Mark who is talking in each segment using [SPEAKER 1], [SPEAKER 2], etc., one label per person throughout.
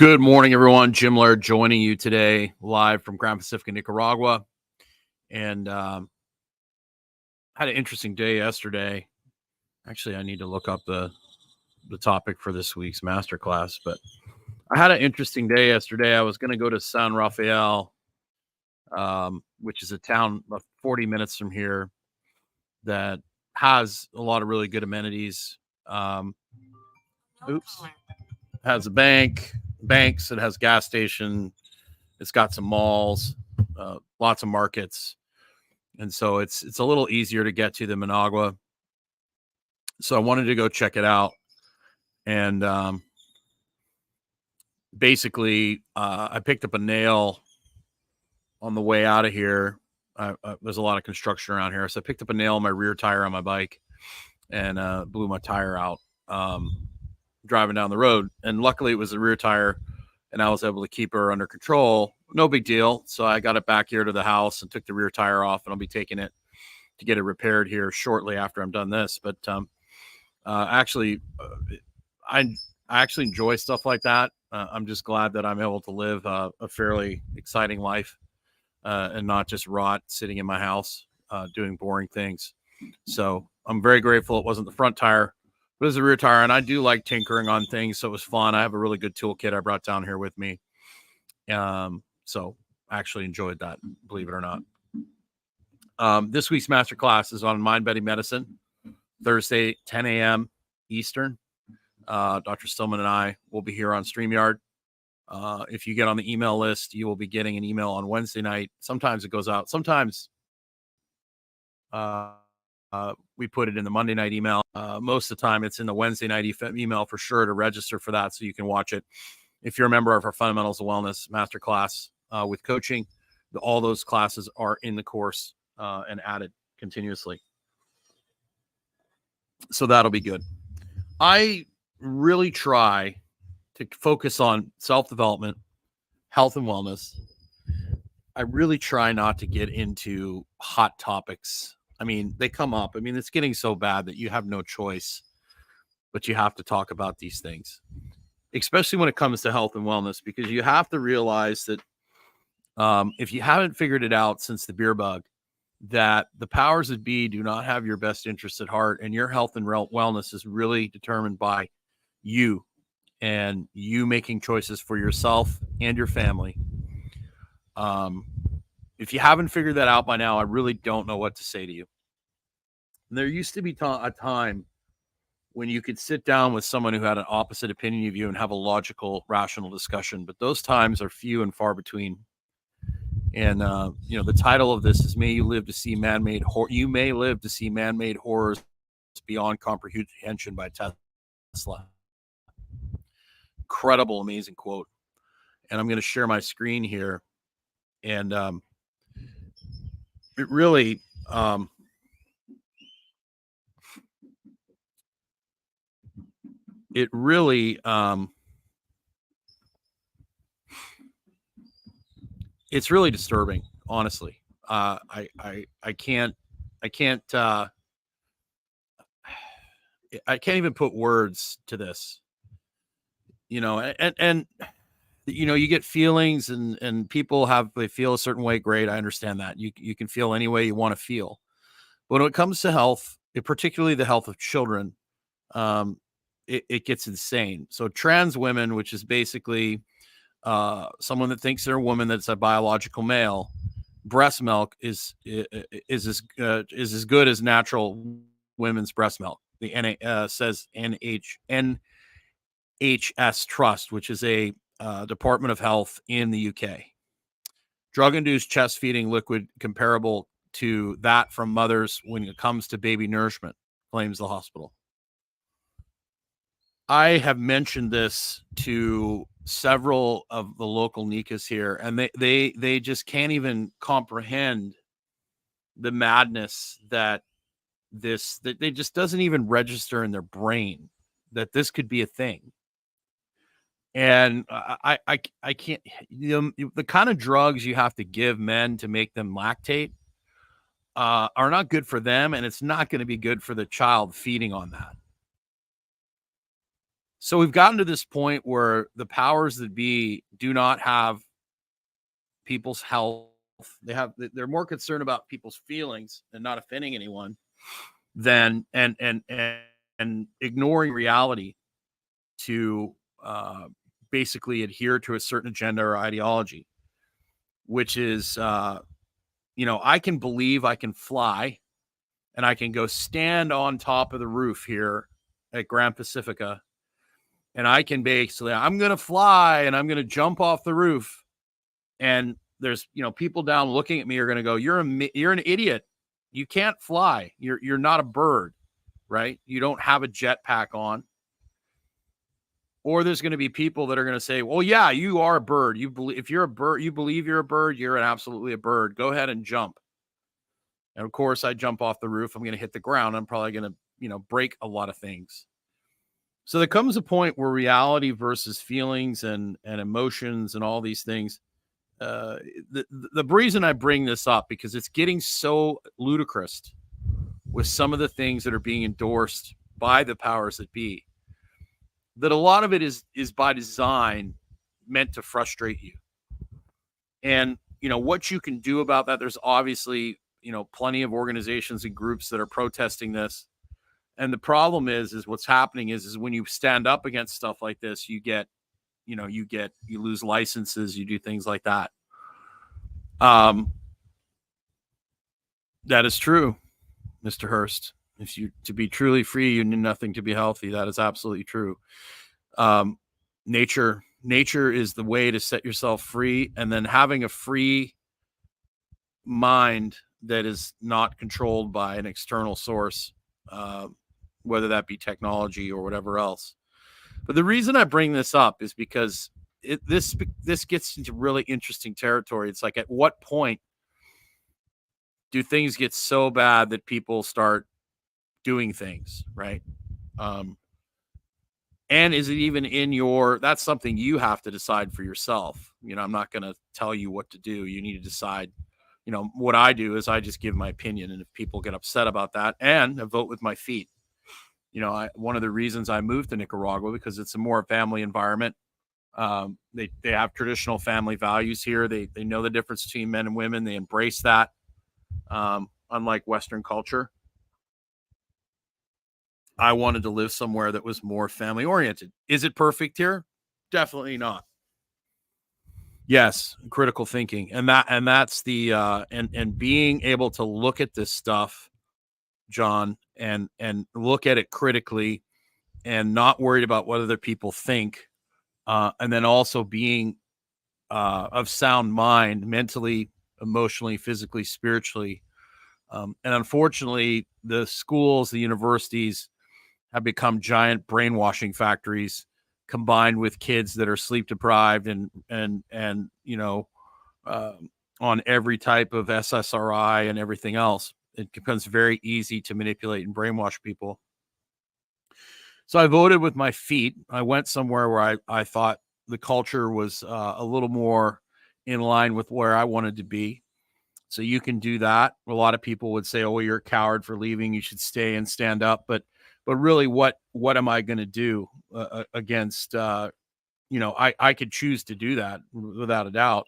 [SPEAKER 1] Good morning, everyone. Jim Laird joining you today live from Grand Pacifica, Nicaragua. And had an interesting day yesterday. Actually, I need to look up the topic for this week's masterclass. But I had an interesting day yesterday. I was going to go to San Rafael, which is a town about 40 minutes from here that has a lot of really good amenities. Has a banks, it has gas station, it's got some malls, lots of markets, and so it's a little easier to get to than Managua. So I wanted to go check it out, and basically I picked up a nail on the way out of here. There's a lot of construction around here, so I picked up a nail on my rear tire on my bike and blew my tire out driving down the road. And luckily it was the rear tire, and I was able to keep her under control. No big deal. So I got it back here to the house and took the rear tire off, and I'll be taking it to get it repaired here shortly after I'm done this. But I actually enjoy stuff like that. I'm just glad that I'm able to live a fairly exciting life and not just rot sitting in my house doing boring things. So I'm very grateful it wasn't the front tire, but it was the rear tire. And I do like tinkering on things, so it was fun. I have a really good toolkit I brought down here with me. So I actually enjoyed that, believe it or not. This week's masterclass is on mind-body medicine, Thursday, 10 a.m. Eastern. Dr. Stillman and I will be here on StreamYard. If you get on the email list, you will be getting an email on Wednesday night. Sometimes it goes out. Sometimes we put it in the Monday night email. Most of the time it's in the Wednesday night email for sure to register for that so you can watch it. If you're a member of our Fundamentals of Wellness Masterclass with coaching, all those classes are in the course and added continuously. So that'll be good. I really try to focus on self-development, health and wellness. I really try not to get into hot topics. I mean, they come up. I mean, it's getting so bad that you have no choice, but you have to talk about these things, especially when it comes to health and wellness, because you have to realize that if you haven't figured it out since the beer bug, that the powers that be do not have your best interests at heart, and your health and wellness is really determined by you and you making choices for yourself and your family. If you haven't figured that out by now, I really don't know what to say to you. And there used to be a time when you could sit down with someone who had an opposite opinion of you and have a logical, rational discussion, but those times are few and far between. And the title of this is "May You Live to See Man-Made You May live to see man-made horrors beyond comprehension" by Tesla. Incredible, amazing quote. And I'm going to share my screen here, and it really it's really disturbing, honestly. I can't even put words to this, and you get feelings, and people they feel a certain way. Great. I understand that you can feel any way you want to feel. But when it comes to health, particularly the health of children, it gets insane. So trans women, which is basically someone that thinks they're a woman that's a biological male, breast milk is as good as natural women's breast milk. The says NHS Trust, which is a Department of Health in the UK. Drug-induced chest feeding liquid comparable to that from mothers when it comes to baby nourishment, claims the hospital. I have mentioned this to several of the local NICAs here, and they just can't even comprehend the madness that they just doesn't even register in their brain that this could be a thing. And I can't, the kind of drugs you have to give men to make them lactate are not good for them, and it's not going to be good for the child feeding on that. So we've gotten to this point where the powers that be do not have people's health. They're more concerned about people's feelings and not offending anyone than and ignoring reality to basically adhere to a certain agenda or ideology, which is I can believe I can fly and I can go stand on top of the roof here at Grand Pacifica, and I can basically, I'm going to fly and I'm going to jump off the roof. And there's, people down looking at me are going to go, you're an idiot. You can't fly. You're not a bird, right? You don't have a jetpack on. Or there's going to be people that are going to say, well, yeah, you are a bird. If you're a bird, you believe you're a bird, you're absolutely a bird. Go ahead and jump. And of course, I jump off the roof. I'm going to hit the ground. I'm probably going to, break a lot of things. So there comes a point where reality versus feelings and emotions and all these things. The reason I bring this up, because it's getting so ludicrous with some of the things that are being endorsed by the powers that be, that a lot of it is by design meant to frustrate you. And, what you can do about that, there's obviously, plenty of organizations and groups that are protesting this. And the problem is what's happening is when you stand up against stuff like this, you lose licenses, you do things like that. That is true, Mr. Hurst. To be truly free, you need nothing to be healthy. That is absolutely true. Nature is the way to set yourself free, and then having a free mind that is not controlled by an external source, whether that be technology or whatever else. But the reason I bring this up is because this gets into really interesting territory. It's like, at what point do things get so bad that people start doing things, right? And is it even that's something you have to decide for yourself. I'm not going to tell you what to do. You need to decide. What I do is I just give my opinion. And if people get upset about that, and I vote with my feet. One of the reasons I moved to Nicaragua, because it's a more family environment. They have traditional family values here. They know the difference between men and women. They embrace that. Unlike Western culture, I wanted to live somewhere that was more family oriented. Is it perfect here? Definitely not. Yes, critical thinking. And that's the and being able to look at this stuff, John, and look at it critically and not worried about what other people think. And then also being of sound mind, mentally, emotionally, physically, spiritually. And unfortunately, the schools, the universities have become giant brainwashing factories, combined with kids that are sleep deprived and on every type of SSRI and everything else. It becomes very easy to manipulate and brainwash people. So I voted with my feet. I went somewhere where I thought the culture was a little more in line with where I wanted to be. So you can do that. A lot of people would say, oh, well, you're a coward for leaving. You should stay and stand up. But really, what am I going to do against, I could choose to do that without a doubt.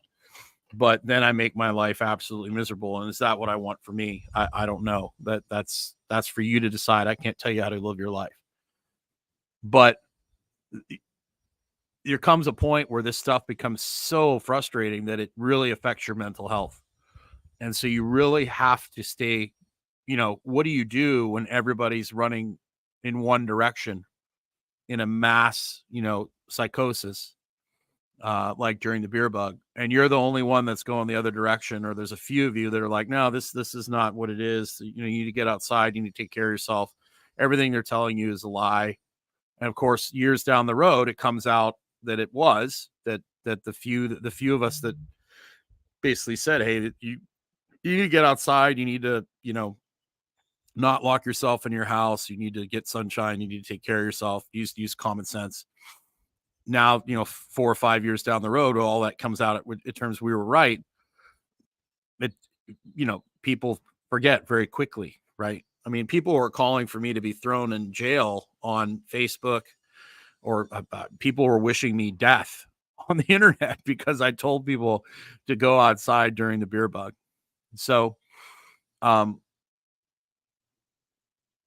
[SPEAKER 1] But then I make my life absolutely miserable. And is that what I want for me? I don't know. That's for you to decide. I can't tell you how to live your life. But there comes a point where this stuff becomes so frustrating that it really affects your mental health. And so you really have to stay, what do you do when everybody's running in one direction in a mass, psychosis, like during the beer bug, and you're the only one that's going the other direction, or there's a few of you that are like, no, this is not what it is. You need to get outside. You need to take care of yourself. Everything they're telling you is a lie. And of course, years down the road, it comes out that it was that the few of us that basically said, hey, you need to get outside. You need to, not lock yourself in your house. You need to get sunshine. You need to take care of yourself. Use common sense. Now, 4 or 5 years down the road, all that comes out in terms we were right. But, people forget very quickly, right? I mean, people were calling for me to be thrown in jail on Facebook or people were wishing me death on the internet because I told people to go outside during the beer bug. So,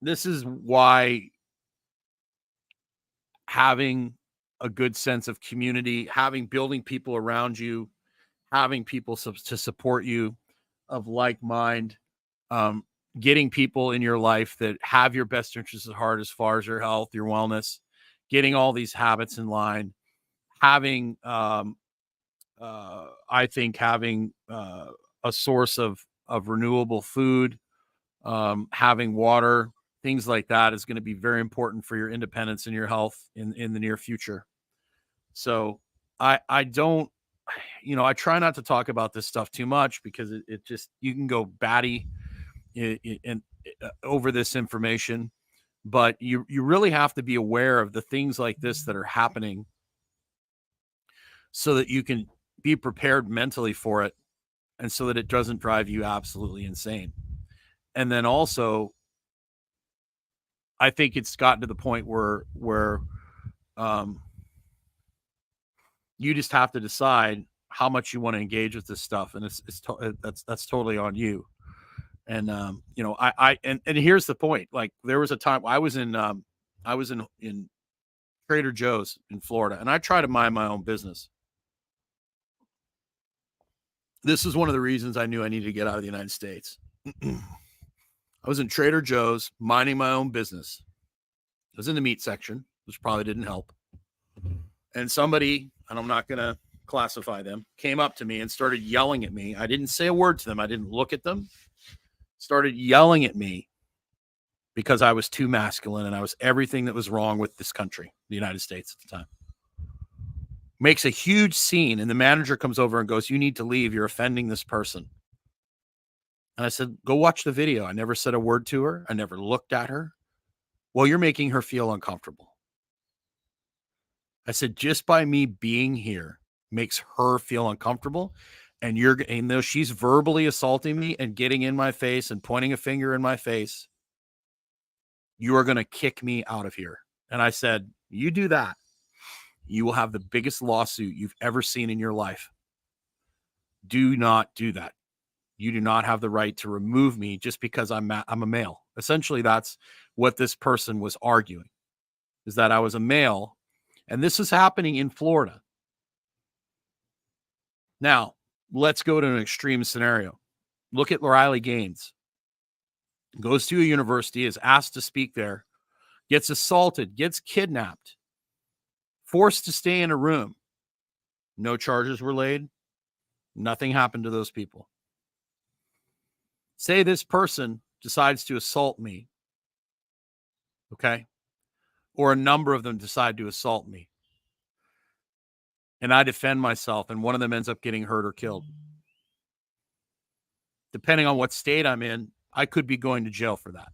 [SPEAKER 1] this is why having a good sense of community, building people around you, having people to support you of like mind, getting people in your life that have your best interests at heart as far as your health, your wellness, getting all these habits in line, having, I think having a source of renewable food, having water, things like that is going to be very important for your independence and your health in the near future. So I don't, I try not to talk about this stuff too much because it just, you can go batty and over this information, but you really have to be aware of the things like this that are happening so that you can be prepared mentally for it and so that it doesn't drive you absolutely insane. And then also, I think it's gotten to the point where you just have to decide how much you want to engage with this stuff, and that's totally on you. And and here's the point: like, there was a time I was in Trader Joe's in Florida, and I try to mind my own business. This is one of the reasons I knew I needed to get out of the United States. I was in Trader Joe's minding my own business. I was in the meat section, which probably didn't help. And somebody, and I'm not going to classify them, came up to me and started yelling at me. I didn't say a word to them. I didn't look at them. Started yelling at me because I was too masculine and I was everything that was wrong with this country, the United States at the time. Makes a huge scene, and the manager comes over and goes, "You need to leave. You're offending this person." And I said, "Go watch the video." I never said a word to her. I never looked at her. "Well, you're making her feel uncomfortable." I said, "Just by me being here makes her feel uncomfortable. And though she's verbally assaulting me and getting in my face and pointing a finger in my face, you are going to kick me out of here." And I said, "You do that, you will have the biggest lawsuit you've ever seen in your life. Do not do that. You do not have the right to remove me just because I'm a male." Essentially, that's what this person was arguing, is that I was a male. And this is happening in Florida. Now, let's go to an extreme scenario. Look at Riley Gaines. Goes to a university, is asked to speak there, gets assaulted, gets kidnapped, forced to stay in a room. No charges were laid. Nothing happened to those people. Say this person decides to assault me, okay? Or a number of them decide to assault me. And I defend myself, and one of them ends up getting hurt or killed. Depending on what state I'm in, I could be going to jail for that.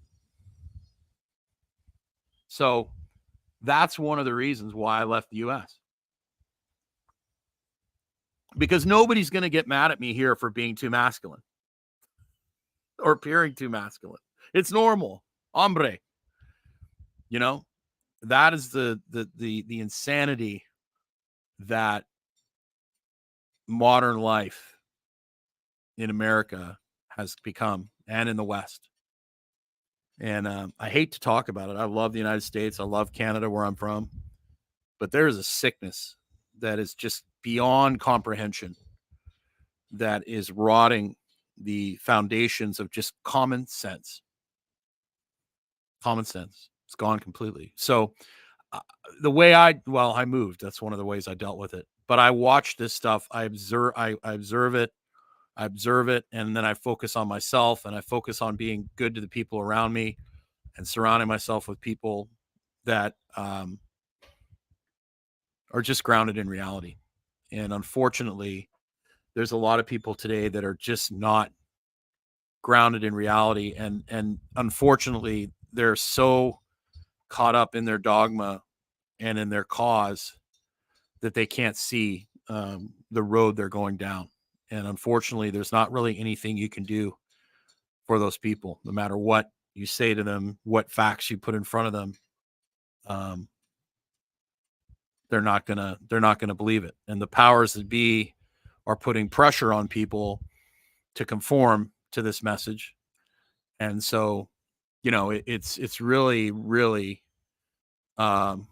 [SPEAKER 1] So that's one of the reasons why I left the U.S. Because nobody's going to get mad at me here for being too masculine or appearing too masculine. It's normal. Hombre. That is the insanity that modern life in America has become, and in the West. And I hate to talk about it. I love the United States. I love Canada, where I'm from. But there is a sickness that is just beyond comprehension that is rotting the foundations of just common sense. Common sense. It's gone completely. So the way I moved. That's one of the ways I dealt with it. But I watch this stuff. I observe it. I observe it, and then I focus on myself, and I focus on being good to the people around me and surrounding myself with people that are just grounded in reality. And unfortunately, there's a lot of people today that are just not grounded in reality. And unfortunately, they're so caught up in their dogma and in their cause that they can't see the road they're going down. And unfortunately, there's not really anything you can do for those people, no matter what you say to them, what facts you put in front of them. they're not gonna believe it. And the powers that be are putting pressure on people to conform to this message. And so, it's really, really, um,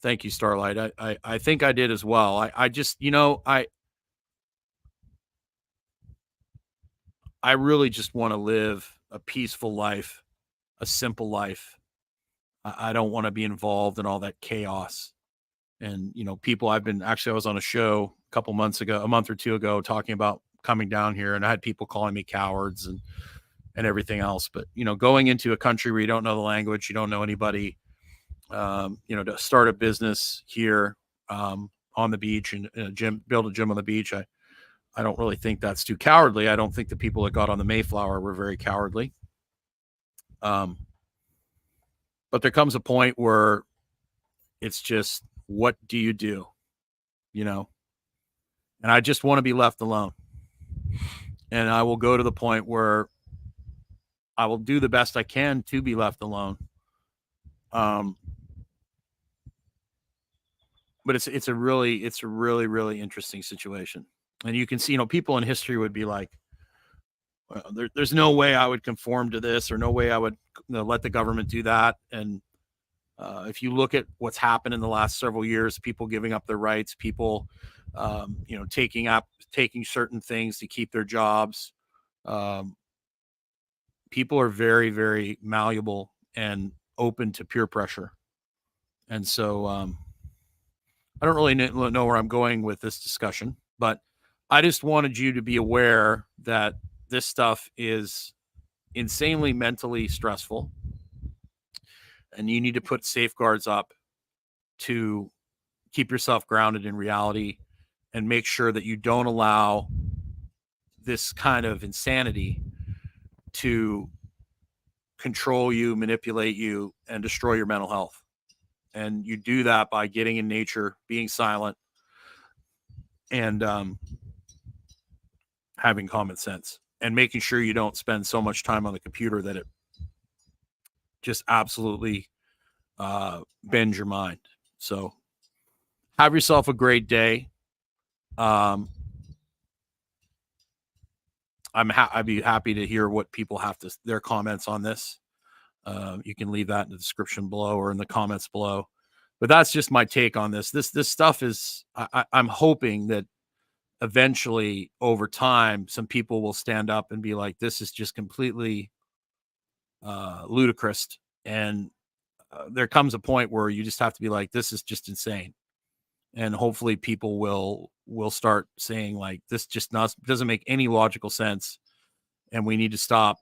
[SPEAKER 1] thank you, Starlight. I think I did as well. I just, I really just want to live a peaceful life, a simple life. I don't want to be involved in all that chaos. And, people I was on a show a couple months ago, a month or two ago, talking about coming down here, and I had people calling me cowards and everything else. But, going into a country where you don't know the language, you don't know anybody, to start a business here, on the beach and build a gym on the beach. I don't really think that's too cowardly. I don't think the people that got on the Mayflower were very cowardly. But there comes a point where it's just, what do you do? And I just want to be left alone. And I will go to the point where I will do the best I can to be left alone. But it's a really, really interesting situation. And you can see, people in history would be like, there's no way I would conform to this, or no way I would let the government do that. And if you look at what's happened in the last several years, people giving up their rights, people, taking certain things to keep their jobs. People are very, very malleable and open to peer pressure. And so I don't really know where I'm going with this discussion, but I just wanted you to be aware that this stuff is insanely mentally stressful, and you need to put safeguards up to keep yourself grounded in reality and make sure that you don't allow this kind of insanity to control you, manipulate you, and destroy your mental health. And you do that by getting in nature, being silent, and having common sense, and making sure you don't spend so much time on the computer that it just absolutely bends your mind. So have yourself a great day. I'd be happy to hear what people their comments on this. You can leave that in the description below or in the comments below. But that's just my take on this. This stuff is, I'm hoping that eventually over time, some people will stand up and be like, this is just completely ludicrous. And there comes a point where you just have to be like, this is just insane. And hopefully people will start saying, like, this just doesn't make any logical sense. And we need to stop,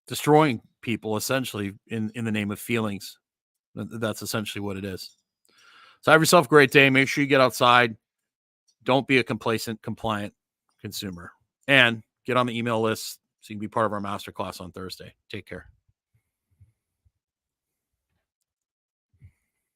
[SPEAKER 1] destroying people essentially in the name of feelings. That's essentially what it is. So have yourself a great day. Make sure you get outside. Don't be a complacent, compliant consumer, and get on the email list so you can be part of our masterclass on Thursday. Take care.